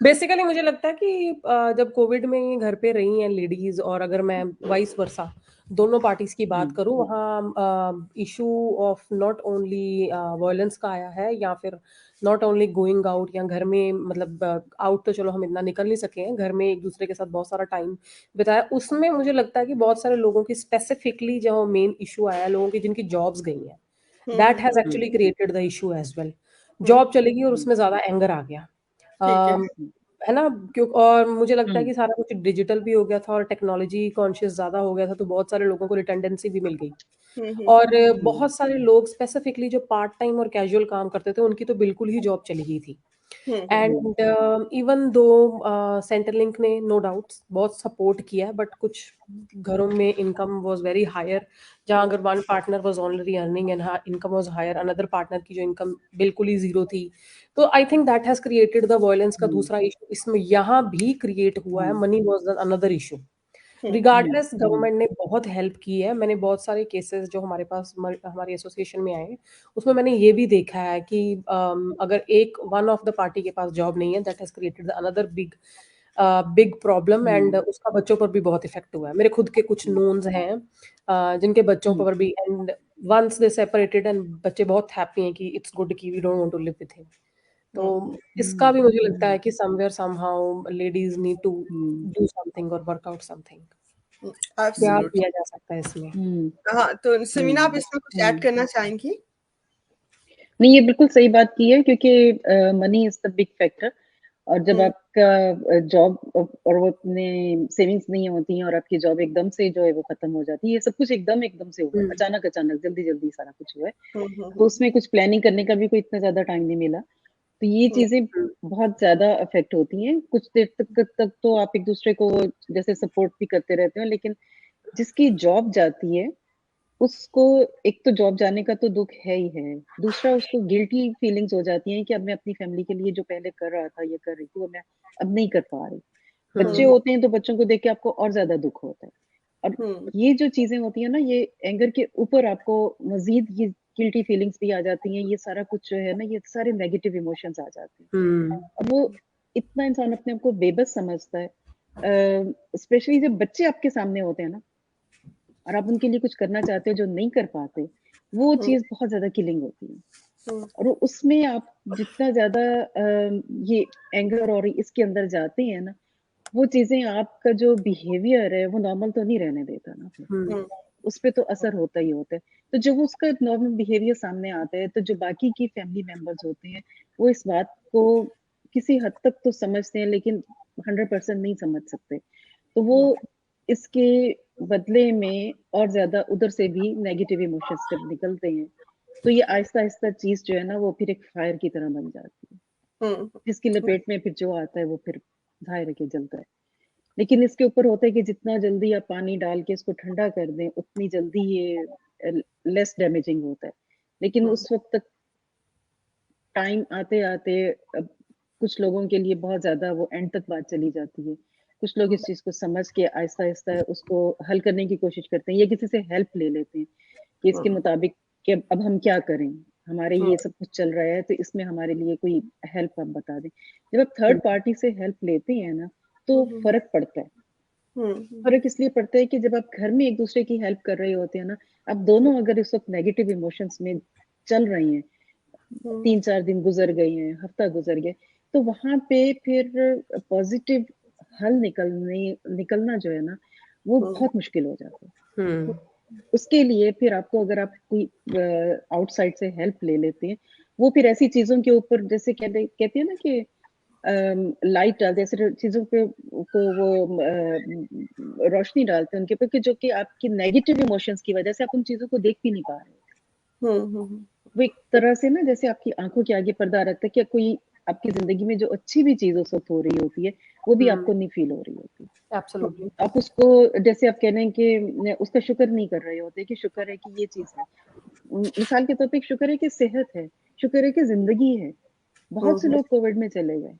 बेसिकली मुझे लगता है कि जब कोविड में घर पे रही हैं लेडीज, और अगर मैं वाइस वर्सा दोनों पार्टीज की बात करूं, वहाँ issue of not only violence का आया है, या फिर नॉट ओनली गोइंग आउट, या घर में मतलब आउट तो चलो हम इतना निकल नहीं सके हैं, घर में एक दूसरे के साथ बहुत सारा टाइम बिताया, उसमें मुझे लगता है कि बहुत सारे लोगों की स्पेसिफिकली जो मेन इशू आया है, लोगों की जिनकी जॉब्स गई हैं, that has actually created the issue as well. Job चलेगी और उसमें ज्यादा एंगर आ गया, है ना, क्यों, और मुझे लगता है कि सारा कुछ डिजिटल भी हो गया था और टेक्नोलॉजी कॉन्शियस ज्यादा हो गया था, तो बहुत सारे लोगों को रिटेंडेंसी भी मिल गई। और बहुत सारे लोग स्पेसिफिकली जो पार्ट टाइम और कैजुअल काम करते थे, उनकी तो बिल्कुल ही जॉब चली गई थी। एंड इवन दो सेंटरलिंक ने नो डाउट्स बहुत सपोर्ट किया है, बट कुछ घरों में इनकम वाज वेरी हायर, जहां अगर one partner was already earning and income was higher, another partner की जो इनकम बिल्कुल ही जीरो थी, तो I think that has created the violence का दूसरा इशू इसमें यहाँ भी क्रिएट हुआ है। Money was another issue. Regardless government ने बहुत हेल्प की है। मैंने बहुत सारे केसेस जो हमारे पास हमारी एसोसिएशन में आए, उसमें मैंने ये भी देखा है कि अगर एक वन ऑफ द पार्टी के पास जॉब नहीं है, that has created another big problem, and उसका बच्चों पर भी बहुत इफेक्ट हुआ है। मेरे खुद के कुछ नोन्स हैं जिनके बच्चों पर भी, and once they separated and बच्चे बहुत हैप्पी हैं कि इट्स गुड कि we don't want to live with him. तो इसका भी मुझे लगता है कि somewhere somehow ladies need to do something और वर्क आउट समथिंग। क्या किया जा सकता है इसमें? हाँ, तो समीना आप इसमें कुछ ऐड करना चाहेंगी? नहीं, ये बिल्कुल सही बात की है, क्योंकि money is the big factor. और जब आपका जॉब और वो अपने सेविंग्स नहीं होती हैं और आपकी जॉब एकदम से जो है वो खत्म हो जाती है, ये सब कुछ एकदम से हुआ है, अचानक जल्दी सारा कुछ हुआ है, तो उसमें कुछ प्लानिंग करने का भी कोई इतना ज्यादा टाइम नहीं मिला। तो ये चीजें बहुत ज्यादा अफेक्ट होती हैं। कुछ देर तक तो आप एक दूसरे को जैसे सपोर्ट भी करते रहते हो, लेकिन जिसकी जॉब जाती है उसको एक तो जॉब जाने का तो दुख है ही है, दूसरा उसको गिल्टी फीलिंग्स हो जाती हैं कि अब मैं अपनी फैमिली के लिए जो पहले कर रहा था, ये कर रही थी, वो मैं अब नहीं कर पा रही। बच्चे होते हैं तो बच्चों को देख के आपको और ज्यादा दुख होता है। और ये जो चीजें होती है ना, ये एंगर के ऊपर आपको मजीद ये गिल्टी फीलिंग्स भी आ जाती हैं, ये सारा कुछ जो है ना, ये सारे नेगेटिव इमोशंस आ जाते हैं। अब वो इतना इंसान अपने आप को बेबस समझता है, स्पेशली जब बच्चे आपके सामने होते हैं ना और आप उनके लिए कुछ करना चाहते हो जो नहीं कर पाते, वो चीज बहुत ज्यादा किलिंग होती है। और उसमें आप जितना ज्यादा ये एंगर और इसके अंदर जाते हैं ना, वो चीजें आपका जो बिहेवियर है वो नॉर्मल तो नहीं रहने देता ना, फिर उस पे तो असर होता ही होता है। तो जब उसका नॉर्मल बिहेवियर सामने आता है, तो जो बाकी की फैमिली मेंबर्स होते हैं वो इस बात को किसी हद तक तो समझते हैं, लेकिन 100% नहीं समझ सकते। तो वो इसके बदले में और ज्यादा उधर से भी नेगेटिव इमोशंस जब निकलते हैं, तो ये आहिस्ता आहिस्ता चीज जो है ना, वो फिर एक फायर की तरह बन जाती है, जिसकी लपेट में फिर जो आता है वो फिर धायर के जलता है। लेकिन इसके ऊपर होता है कि जितना जल्दी आप पानी डाल के इसको ठंडा कर दें, उतनी जल्दी ये लेस डैमेजिंग होता है। लेकिन उस वक्त तक टाइम आते आते कुछ लोगों के लिए बहुत ज्यादा वो एंड तक बात चली जाती है। कुछ लोग इस चीज को समझ के आहिस्ता आहिस्ता उसको हल करने की कोशिश करते हैं, या किसी से हेल्प ले लेते हैं कि इसके मुताबिक कि अब हम क्या करें, हमारे ये सब कुछ चल रहा है, तो इसमें हमारे लिए कोई हेल्प आप बता दें। जब आप थर्ड पार्टी से हेल्प लेते हैं ना, तो फर्क पड़ता है। फर्क इसलिए पड़ता है कि जब आप घर में एक दूसरे की हेल्प कर रहे होते हैं ना, आप दोनों अगर इस वक्त नेगेटिव इमोशंस में चल रही हैं, 3-4 दिन गुजर गए हैं, हफ्ता गुजर गया, तो वहां पे फिर पॉजिटिव हल निकलना जो है ना, वो बहुत मुश्किल हो जाता है। उसके लिए फिर आपको, अगर आप कोई आउटसाइड से हेल्प ले लेते हैं, वो फिर ऐसी चीजों के ऊपर, जैसे कहते हैं ना कि लाइट डालते हैं, ऐसे चीजों पे को वो रोशनी डालते हैं उनके ऊपर, कि जो कि आपकी नेगेटिव इमोशंस की वजह से आप उन चीजों को देख भी नहीं पा रहे। वो एक तरह से ना जैसे आपकी आंखों के आगे पर्दा रखता है कि कोई आपकी जिंदगी में जो अच्छी भी चीज उस वक्त हो रही होती है वो भी आपको नहीं फील हो रही होती। एब्सोल्युटली। आप उसको जैसे आप कह रहे हैं कि उसका शुक्र नहीं कर रहे होते कि शुक्र है कि ये चीज है। मिसाल के तौर पे शुक्र है कि सेहत है, शुक्र है कि जिंदगी है। बहुत से लोग कोविड में चले गए,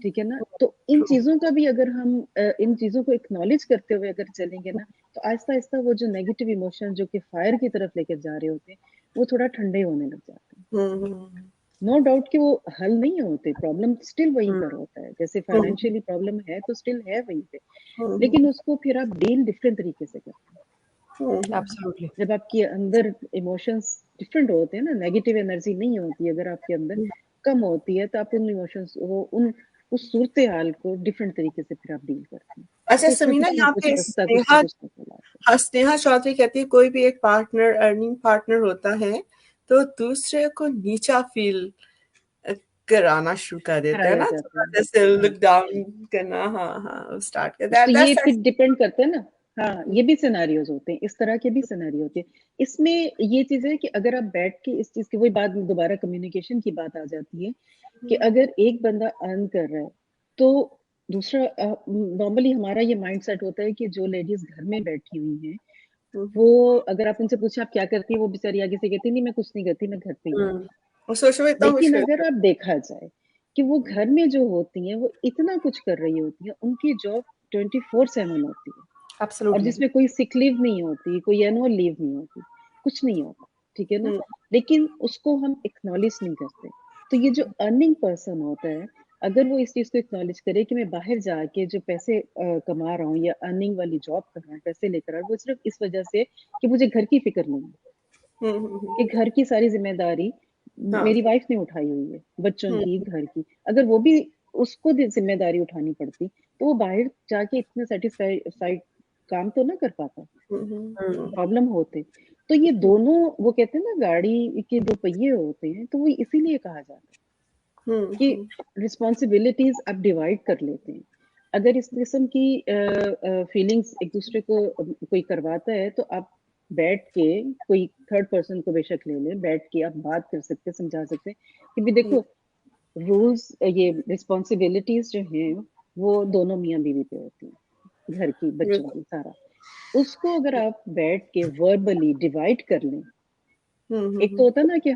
ठीक है ना। तो इन चीजों का भी अगर हम इन चीजों को एक्नॉलेज करते हुए अगर चलेंगे ना, तो आहिस्ता आहिस्ता वो जो नेगेटिव इमोशन जो कि फायर की तरफ लेकर जा रहे होते हैं वो थोड़ा ठंडे होने लग जाते हैं। नो डाउट कि वो हल नहीं होते, प्रॉब्लम स्टिल वहीं पर होता है। जैसे फाइनेंशियली प्रॉब्लम है तो स्टिल है वहीं पे, लेकिन उसको फिर आप डील डिफरेंट तरीके से करते हैं। एब्सोल्युटली। जब आपके अंदर इमोशंस डिफरेंट होते हैं ना, नेगेटिव एनर्जी नहीं होती, अगर आपके अंदर कम होती है तो आप उन इमोशंस वो उन उस सूरत हाल को डिफरेंट तरीके से फिर आप डील करते हैं। अच्छा तो उसमें समीना, कुछ ना यहाँ कुछ पे रास्ता कुछ ना कुछ निकल आता है। हाँ, स्नेहा चौधरी कहती है कोई भी एक पार्टनर अर्निंग पार्टनर होता है तो दूसरे को नीचा फील कराना शुरू कर देता है कराया ना, जाता थोड़ा है। जैसे लुक डाउन करना। हाँ हाँ, स्टार्ट कर तो ये दैट्स फिर डिपेंड करता है ना। हाँ, ये भी सिनेरियोज होते हैं, इस तरह के भी सिनेरियो होते हैं। इसमें ये चीज है कि अगर आप बैठ के इस चीज की, वही बात दोबारा कम्युनिकेशन की बात आ जाती है कि अगर एक बंदा अर्न कर रहा है तो दूसरा, नॉर्मली हमारा ये माइंड सेट होता है कि जो लेडीज घर में बैठी हुई हैं वो, अगर आप उनसे पूछे आप क्या करती है, वो बेचारी आगे से कहती नहीं मैं कुछ नहीं करती, मैं घर पे ही हूँ। वो सोचो इतना लेकिन मुश्किल अगर आप देखा जाए कि वो घर में जो होती हैं वो इतना कुछ कर रही होती हैं, उनकी जॉब 24/7 होती है और एब्सोल्युटली। जिसमें कोई सिक लीव नहीं होती, कोई एनुअल लीव नहीं होती, कुछ नहीं होता, ठीक है ना। लेकिन उसको हम एक्नॉलेज नहीं करते। तो ये जो अर्निंग पर्सन होता है, अगर वो इस चीज को एक्नॉलेज करे कि मैं बाहर जाके जो पैसे कमा रहा हूँ या अर्निंग वाली जॉब कर रहा हूँ, पैसे लेकर आ रहा हूँ, वो सिर्फ इस वजह से कि मुझे घर की फिक्र नहीं है, कि घर की सारी जिम्मेदारी हाँ। मेरी वाइफ ने उठाई हुई है, बच्चों की, घर की। अगर वो भी उसको जिम्मेदारी उठानी पड़ती तो वो बाहर जाके इतने सेटिस्फाइड काम तो ना कर पाता, प्रॉब्लम होते। तो ये दोनों, वो कहते हैं ना गाड़ी के दो पहिए होते हैं, तो वो इसीलिए कहा जाता है कि रिस्पॉन्सिबिलिटीज आप डिवाइड कर लेते हैं। अगर इस किस्म की फीलिंग्स एक दूसरे को कोई करवाता है तो आप बैठ के, कोई थर्ड पर्सन को बेशक ले लें, बैठ के आप बात कर सकते हैं, समझा सकते हैं कि भी देखो रूल्स, ये रिस्पॉन्सिबिलिटीज जो हैं वो दोनों मियाँ बीवी पे होती हैं, घर की, बच्चों की, सारा। उसको अगर आप बैठ के वर्बली डिवाइड कर लें, एक तो होता है ना कि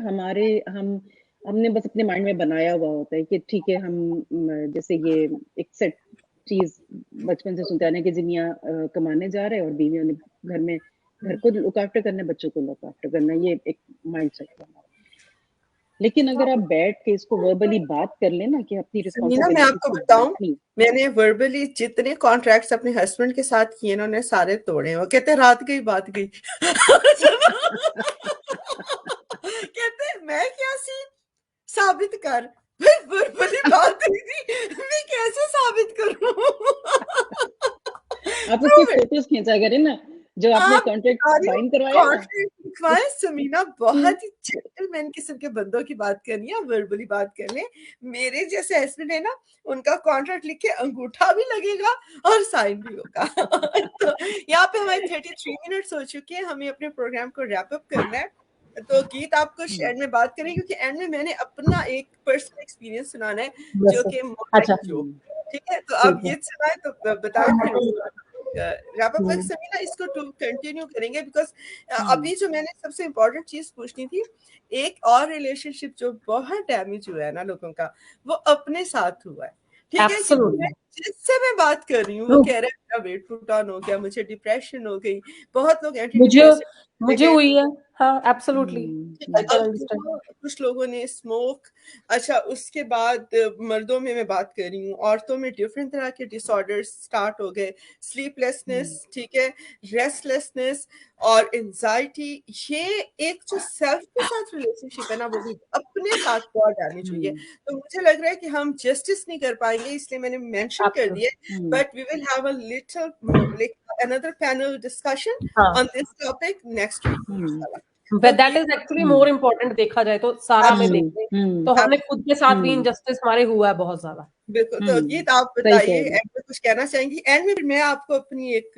हमने बस अपने माइंड में बनाया हुआ होता है कि ठीक है, हम जैसे ये एक सेट चीज बचपन से सुनते आने कि जी मियाँ कमाने जा रहे हैं और बीवियों ने घर में घर को लुक आफ्टर करना है, बच्चों को लुक आफ्टर करना है, ये एक माइंड सेट है हमारा। लेकिन अगर आप बैठ के इसको वर्बली बात कर लेना कि अपनी समीना, मैं रिस्पॉन्सिबिलिटीज आपको को बताऊं, बांटनी। मैंने वर्बली जितने कॉन्ट्रैक्ट्स अपने हस्बैंड के साथ किए ना, उन्होंने सारे तोड़े हैं। वो कहते हैं रात गई बात गई। कहते हैं मैं क्या सी साबित कर, भाई वर्बली बात हुई थी, मैं कैसे साबित करूं? आप उसकी Prove it. फोटोज खींचा करें ना, जो आपने आप कॉन्ट्रैक्ट बता रही हो, साइन करवाया ना। कॉन्ट्रैक्ट लिखवाए समीना, बहुत ही जेंटलमैन किस्म के बंदों की बात करनी है, वर्बली बात कर लें। मेरे जैसे हस्बैंड है ना, उनका कॉन्ट्रैक्ट लिख के अंगूठा भी लगेगा और साइन भी होगा। तो यहाँ पे हमारे 33 मिनट्स हो चुके हैं, हमें अपने प्रोग्राम को रैप अप करना है। तो गीत आपको एंड में बात करें, क्योंकि एंड में मैंने अपना एक पर्सनल एक्सपीरियंस सुनाना है जो कि अच्छा, जोक। ठीक है, तो आप ठीक है। गीत सुनाए तो बताएं, फिर रैप अप समीना इसको कंटिन्यू करेंगे। बिकॉज अभी जो मैंने सबसे इम्पोर्टेंट चीज पूछनी थी, एक और रिलेशनशिप जो बहुत डैमेज हुआ है ना लोगों का, वो अपने साथ हुआ है। ठीक है, क्योंकि मैं जिससे मैं बात कर रही हूँ वो कह रहा है मेरा वेट पुट ऑन हो गया, मुझे डिप्रेशन हो गई, बहुत लोग एंटी मुझे डिप्रेसिव मुझे गए। हुई है। हाँ, एब्सोल्युटली। I can understand. कुछ लोगों ने स्मोक। अच्छा, उसके बाद मर्दों में मैं बात कर रही हूँ, औरतों में डिफरेंट तरह के डिसऑर्डर्स स्टार्ट हो गए, स्लीपलेसनेस, ठीक है, रेस्टलेसनेस और एंजाइटी। ये एक जो सेल्फ के साथ रिलेशनशिप है ना, वो भी अपने साथ बहुत डैमेज हुई है। तो मुझे लग रहा है कि हम जस्टिस नहीं कर पाएंगे, इसलिए मैंने मेंशन कर दिया, but we will have a little like another panel discussion हाँ, on this topic next week. But that is actually more important देखा जाए तो सारा पे देखें तो हमने खुद के साथ भी इनजस्टिस हमारे हुआ है बहुत ज्यादा। बिल्कुल। तो गीत आप सही कह बताइए, रही हैं। एंड में कुछ कहना चाहेंगी? एंड में मैं आपको अपनी एक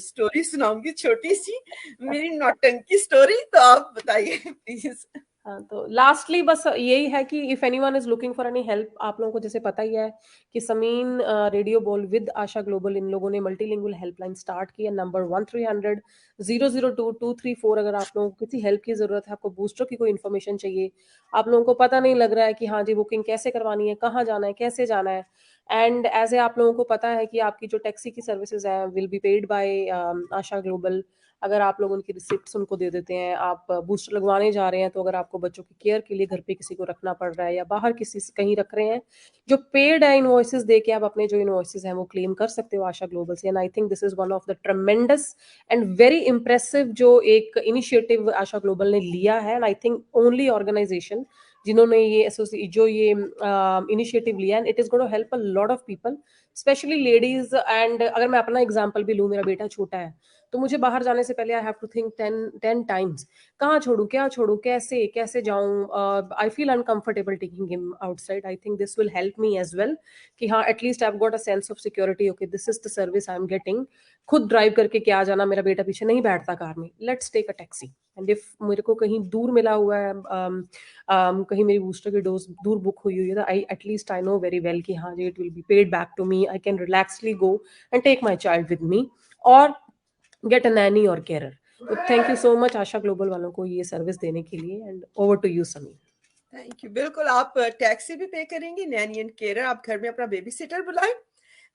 स्टोरी सुनाऊंगी, छोटी सी मेरी नौटंकी स्टोरी, तो आप बताइए प्लीज। हाँ, तो लास्टली बस यही है कि if anyone is looking for any help, आप लोगों को जैसे पता ही है कि समीन रेडियो बोल विद आशा ग्लोबल, इन लोगों ने मल्टीलिंगुअल हेल्पलाइन स्टार्ट की है, नंबर 1300-002-234। अगर आप लोगों को किसी हेल्प की जरूरत है, आपको बूस्टर की कोई इन्फॉर्मेशन चाहिए, आप लोगों को पता नहीं लग रहा है कि हाँ जी बुकिंग कैसे करवानी है, कहाँ जाना है, कैसे जाना है, एंड एज ए आप लोगों को पता है कि आपकी जो टैक्सी की सर्विसेज है will be paid by Asha global. अगर आप लोग उनकी रिसिप्ट्स उनको दे देते हैं, आप बूस्टर लगवाने जा रहे हैं, तो अगर आपको बच्चों की केयर के लिए घर पे किसी को रखना पड़ रहा है या बाहर किसी से कहीं रख रहे हैं, जो पेड है इनवॉइसेस दे के आप अपने जो इनवॉइसेस हैं वो क्लेम कर सकते हो आशा ग्लोबल से। And I think this is one of the tremendous and very impressive जो एक इनिशिएटिव आशा ग्लोबल ने लिया है, and I think only organization जिन्होंने ये जो ये इनिशिएटिव लिया, and it is going to help a lot of people specially ladies. And अगर मैं अपना एग्जांपल भी लूँ, मेरा बेटा छोटा है, तो मुझे बाहर जाने से पहले I have to think 10 times, कहाँ छोड़ू, क्या छोड़ू, कैसे कैसे जाऊँ। I feel uncomfortable taking him outside. I think this will help me as well कि हाँ at least I have got a sense of security, okay this is the service I am getting. खुद ड्राइव करके क्या जाना, मेरा बेटा पीछे नहीं बैठता कार में, let's take a taxi. And if मेरे को कहीं दूर मिला हुआ है, कहीं मेरी बूस्टर की डोज दूर बुक हुई हुई है, तो I at least I know very well कि हाँ जी it will be paid back to me, I can relaxly go and take my child with me और गेट अ नैनी और केयरर। तो thank you so much Asha global वालों को ये सर्विस देने के लिए, and over to you Sameer. Thank you. बिल्कुल, आप टैक्सी भी पे करेंगी, नैनी एंड केयर, आप घर में अपना बेबी सिटर बुलाएं,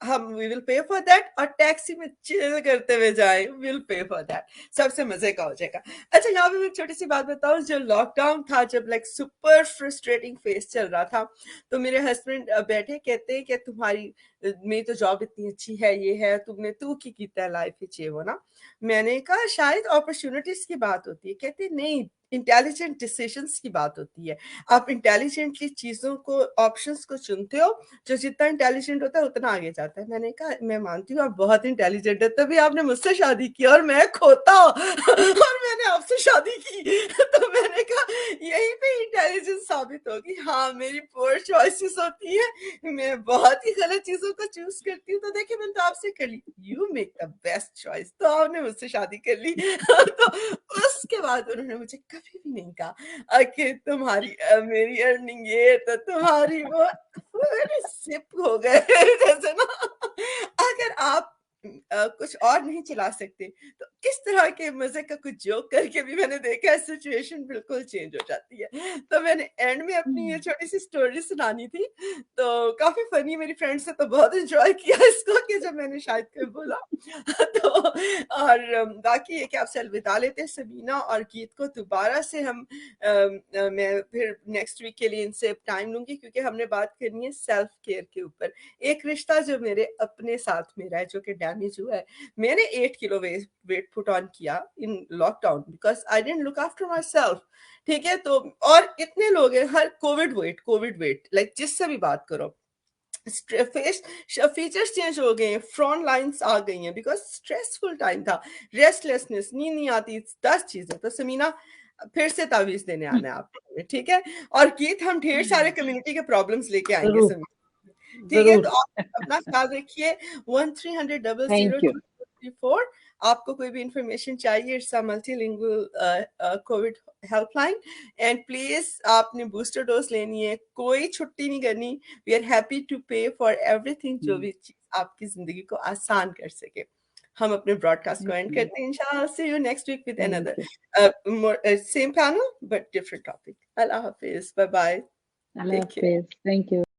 हम we will pay for that, और टैक्सी में चिल करते हुए जाएं, विल पे फॉर दैट, सबसे मजे का हो जाएगा। अच्छा, यहाँ पे मैं एक छोटी सी बात बताऊं, जो लॉकडाउन था, जब लाइक सुपर फ्रस्ट्रेटिंग फेस चल रहा था, तो मेरे हस्बैंड बैठे कहते हैं कि तुम्हारी मेरी तो जॉब इतनी अच्छी है, ये है, तुमने तू की कीता है लाइफ ये वो ना। मैंने कहा शायद अपॉर्चुनिटीज की बात होती है, कहते नहीं, इंटेलिजेंट डिसीजंस की बात होती है। आप इंटेलिजेंटली चीजों को, ऑप्शंस को चुनते हो, जो जितना इंटेलिजेंट होता है उतना आगे जाता है। मैंने कहा मैं मानती हूँ आप बहुत इंटेलिजेंट है, तभी आपने मुझसे शादी की और मैं खोता और मैंने आपसे शादी की। तो मैंने कहा यही पे इंटेलिजेंस साबित होगी। हाँ, मेरी पोअर चॉइसेस होती है, मैं बहुत ही गलत चीजों को चूज करती हूँ। तो देखिए मैंने तो आपसे कर ली, you make the best choice, तो आपने मुझसे शादी कर ली। तो उसके बाद उन्होंने मुझे कभी भी नहीं कहा कि तुम्हारी मेरी अर्निंग ये, तो तुम्हारी वो मेरे सिप हो गए। जैसे ना, अगर आप कुछ और नहीं चला सकते, तो किस तरह के मजे का कुछ जोक करके भी मैंने देखा है सिचुएशन बिल्कुल चेंज हो जाती है। तो मैंने एंड में अपनी ये छोटी सी स्टोरी सुनानी थी, तो काफी फनी, मेरी फ्रेंड्स ने तो बहुत एंजॉय किया इसको कि जब मैंने शायद को बोला। तो और बाकी ये कि आपसे अलविदा लेते हैं सबीना और गीत को। दोबारा से हम मैं फिर नेक्स्ट वीक के लिए इनसे टाइम लूंगी, क्योंकि हमने बात करनी है सेल्फ केयर के ऊपर। एक रिश्ता जो मेरे अपने साथ मेरा है, जो कि डैमेज हुआ है। मैंने 8 किलो वेट पुट ऑन किया in lockdown because I didn't look after my self. ठीक है, तो और इतने लोग हैं, हर कोविड वेट लाइक जिससे भी बात करो, फेस फीचर्स चेंज हो गए हैं, फ्रंट लाइंस आ गई हैं, बिकॉज स्ट्रेसफुल टाइम था, रेस्टलेसनेस, नींद नहीं आती, 10 चीजें। तो समीना फिर से तावीज देने आना है आपको, ठीक है? और गीत हम ढेर सारे कम्युनिटी के प्रॉब्लम्स लेके आएंगे जरूर समीना, ठीक है? जरूर। तो आप अपना ख्याल रखिए। 1300 थैंक यू। 0024, आपको कोई भी इंफॉर्मेशन चाहिए, it's a multilingual Covid helpline. And please आपने बूस्टर डोज लेनी है, कोई छुट्टी नहीं करनी। We are happy to pay for everything, जो भी चीज आपकी जिंदगी को आसान कर सके। हम अपने ब्रॉडकास्ट को एंड करते हैं। इंशाल्लाह see you next week with another same panel but different topic. अल्लाह हाफिज, बाय बाय, अल्लाह टेक केयर। हाफिज, थैंक यू।